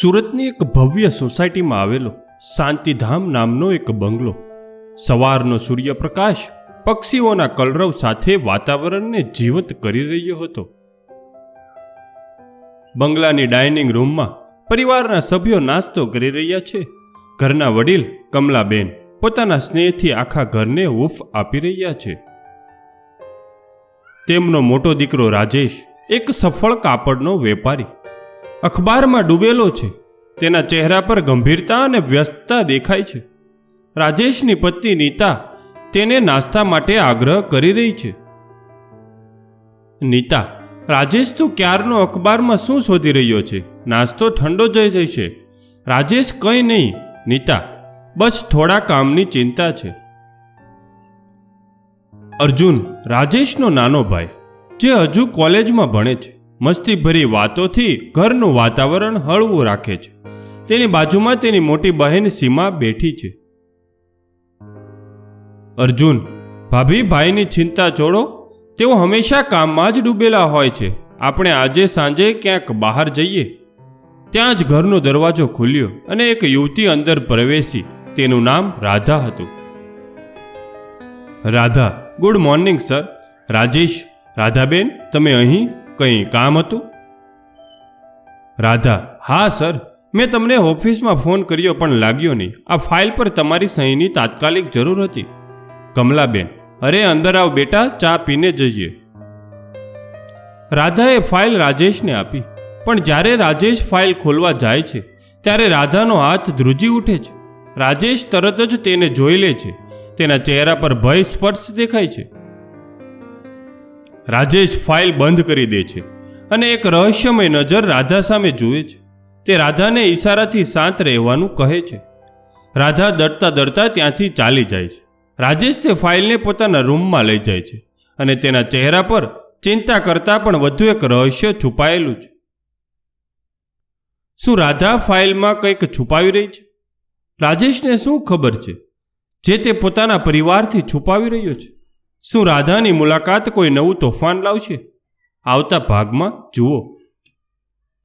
સુરતની એક ભવ્ય સોસાયટીમાં આવેલો શાંતિધામ નામનો એક બંગલો. સવારનો સૂર્યપ્રકાશ પક્ષીઓના કલરવ સાથે વાતાવરણને જીવંત કરી રહ્યો હતો. બંગલાની ડાઇનિંગ રૂમમાં પરિવારના સભ્યો નાસ્તો કરી રહ્યા છે. ઘરના વડીલ કમલાબેન પોતાના સ્નેહથી આખા ઘરને હૂંફ આપી રહ્યા છે. તેમનો મોટો દીકરો રાજેશ એક સફળ કાપડનો વેપારી અખબારમાં ડૂબેલો છે. તેના ચહેરા પર ગંભીરતા અને વ્યસ્તતા દેખાય છે. રાજેશની પત્ની નીતા તેને નાસ્તા માટે આગ્રહ કરી રહી છે. નીતા, રાજેશ તું ક્યારનો અખબારમાં શું શોધી રહ્યો છે? નાસ્તો ઠંડો જઈ જશે. રાજેશ કંઈ નહીં નીતા, બસ થોડા કામની ચિંતા છે. અર્જુન રાજેશનો નાનો ભાઈ જે હજુ કોલેજમાં ભણે છે, મસ્તીભરી વાતોથી ઘરનું વાતાવરણ હળવું રાખે છે. તેની બાજુમાં તેની મોટી બહેન સીમા બેઠી છે. અર્જુન, ભાભી ભાઈની ચિંતા છોડો, તેઓ હંમેશા કામમાં જ ડૂબેલા હોય છે. આપણે આજે સાંજે ક્યાંક બહાર જઈએ. ત્યાં જ ઘરનો દરવાજો ખુલ્યો અને એક યુવતી અંદર પ્રવેશી. તેનું નામ રાધા હતું. Radha, good morning sir. Rajesh, Radhaben તમે અહીં? કંઈ કામ હતું? રાધા, હા સર, મેં તમને ઓફિસમાં ફોન કર્યો પણ લાગ્યો નહીં. આ ફાઇલ પર તમારી સહીની તાત્કાલિક જરૂર હતી. કમલાબેન, અરે અંદર આવ બેટા, ચા પીને જઈએ. રાધાએ ફાઇલ રાજેશને આપી, પણ જ્યારે રાજેશ ફાઇલ ખોલવા જાય છે ત્યારે રાધાનો હાથ ધ્રુજી ઉઠે છે. રાજેશ તરત જ તેને જોઈ લે છે. તેના ચહેરા પર ભય સ્પર્શ દેખાય છે. રાજેશ ફાઇલ બંધ કરી દે છે અને એક રહસ્યમય નજર રાધા સામે જુએ છે. તે રાધાને ઈશારાથી શાંત રહેવાનું કહે છે. રાધા ડરતા ડરતા ત્યાંથી ચાલી જાય છે. રાજેશ તે ફાઇલને પોતાના રૂમમાં લઈ જાય છે અને તેના ચહેરા પર ચિંતા કરતાં પણ વધુ એક રહસ્ય છુપાયેલું છે. શું રાધા ફાઇલમાં કંઈક છુપાવી રહી છે? રાજેશને શું ખબર છે જે તે પોતાના પરિવારથી છુપાવી રહ્યો છે? શું રાધાની મુલાકાત કોઈ નવું તોફાન લાવશે? આવતા ભાગમાં જુઓ.